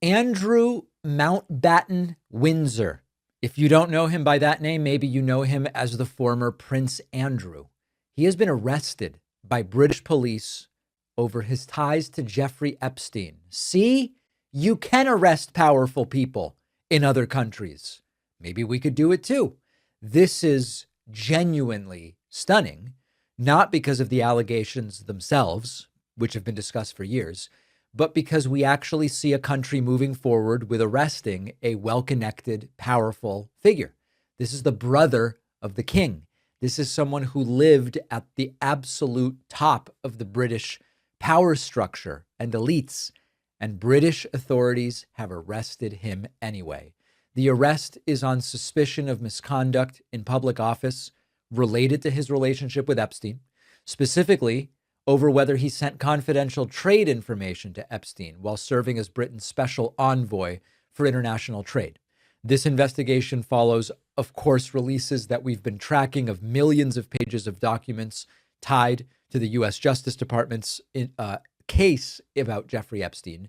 Andrew Mountbatten-Windsor. If you don't know him by that name, maybe you know him as the former Prince Andrew. He has been arrested by British police over his ties to Jeffrey Epstein. See, you can arrest powerful people in other countries. Maybe we could do it too. This is genuinely stunning, not because of the allegations themselves, which have been discussed for years, but because we actually see a country moving forward with arresting a well-connected, powerful figure. This is the brother of the king. This is someone who lived at the absolute top of the British power structure and elites, and British authorities have arrested him anyway. The arrest is on suspicion of misconduct in public office related to his relationship with Epstein, specifically over whether he sent confidential trade information to Epstein while serving as Britain's special envoy for international trade. This investigation follows, of course, releases that we've been tracking of millions of pages of documents tied to the U.S. Justice Department's case about Jeffrey Epstein.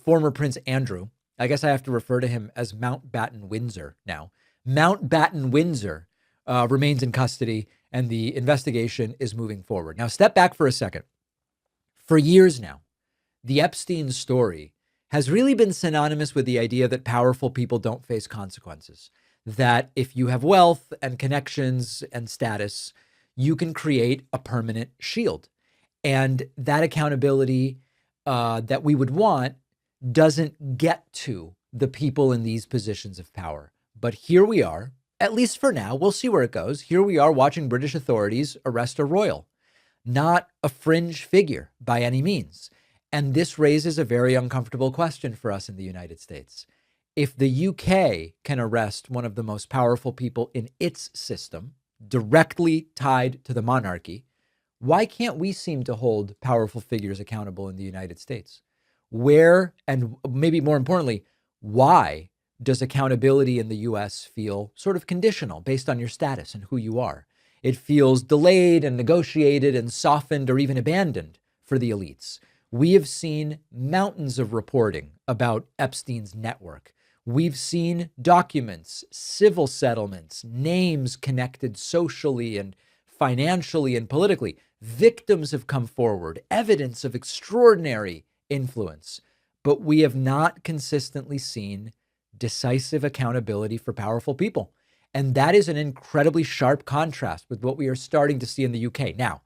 Former Prince Andrew, I guess I have to refer to him as Mountbatten-Windsor now. Mountbatten-Windsor remains in custody, and the investigation is moving forward. Now, step back for a second. For years now, the Epstein story has really been synonymous with the idea that powerful people don't face consequences, that if you have wealth and connections and status, you can create a permanent shield. And that accountability that we would want doesn't get to the people in these positions of power. But here we are, at least for now. We'll see where it goes. Here we are watching British authorities arrest a royal, not a fringe figure by any means. And this raises a very uncomfortable question for us in the United States. If the UK can arrest one of the most powerful people in its system, directly tied to the monarchy, why can't we seem to hold powerful figures accountable in the United States? Where, and maybe more importantly, why does accountability in the US feel sort of conditional based on your status and who you are? It feels delayed and negotiated and softened or even abandoned for the elites. We have seen mountains of reporting about Epstein's network. We've seen documents, civil settlements, names connected socially and financially and politically. Victims have come forward, evidence of extraordinary influence, but we have not consistently seen decisive accountability for powerful people. And that is an incredibly sharp contrast with what we are starting to see in the UK. Now,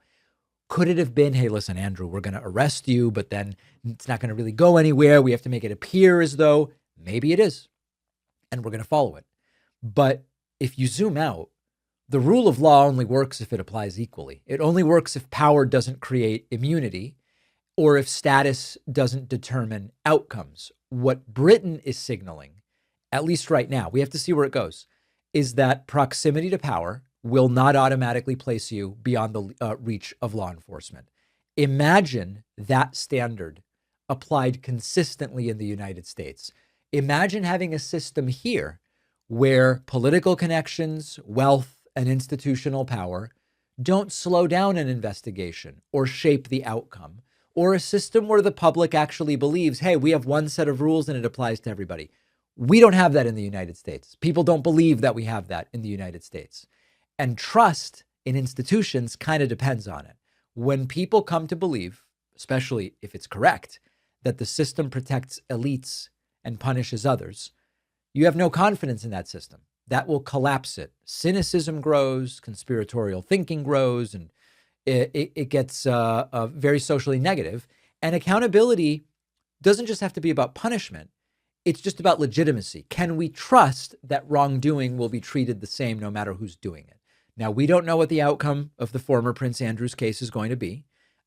could it have been, hey, listen, Andrew, we're going to arrest you, but then it's not going to really go anywhere. We have to make it appear as though maybe it is, and we're going to follow it. But if you zoom out, the rule of law only works if it applies equally. It only works if power doesn't create immunity or if status doesn't determine outcomes. What Britain is signaling, at least right now, we have to see where it goes, is that proximity to power will not automatically place you beyond the reach of law enforcement. Imagine that standard applied consistently in the United States. Imagine having a system here where political connections, wealth, and institutional power don't slow down an investigation or shape the outcome, or a system where the public actually believes, hey, we have one set of rules and it applies to everybody. We don't have that in the United States. People don't believe that we have that in the United States. And trust in institutions kind of depends on it. When people come to believe, especially if it's correct, that the system protects elites and punishes others, you have no confidence in that system. That will collapse it. Cynicism grows, conspiratorial thinking grows, and it gets very socially negative. And accountability doesn't just have to be about punishment. It's just about legitimacy. Can we trust that wrongdoing will be treated the same no matter who's doing it? Now, we don't know what the outcome of the former Prince Andrew's case is going to be.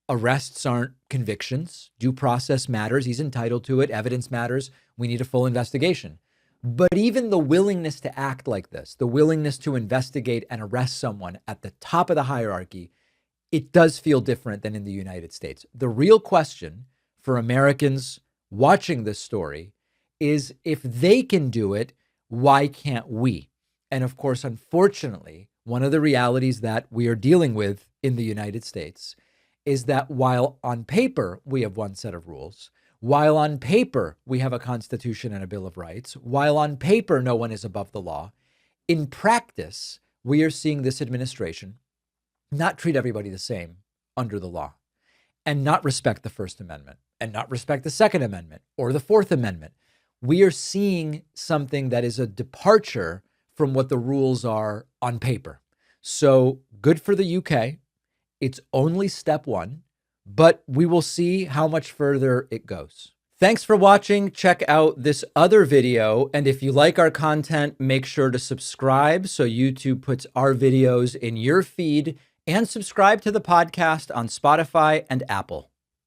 Arrests aren't convictions. Due process matters. He's entitled to it. Evidence matters. We need a full investigation. But even the willingness to act like this, the willingness to investigate and arrest someone at the top of the hierarchy, it does feel different than in the United States. The real question for Americans watching this story is, if they can do it, why can't we? And of course, unfortunately, one of the realities that we are dealing with in the United States is that while on paper we have one set of rules, While on paper, we have a Constitution and a Bill of Rights, while on paper, no one is above the law, in practice, we are seeing this administration not treat everybody the same under the law and not respect the First Amendment and not respect the Second Amendment or the Fourth Amendment. We are seeing something that is a departure from what the rules are on paper. So good for the UK. It's only step one, but we will see how much further it goes. Thanks for watching. Check out this other video. And if you like our content, make sure to subscribe so YouTube puts our videos in your feed, and subscribe to the podcast on Spotify and Apple.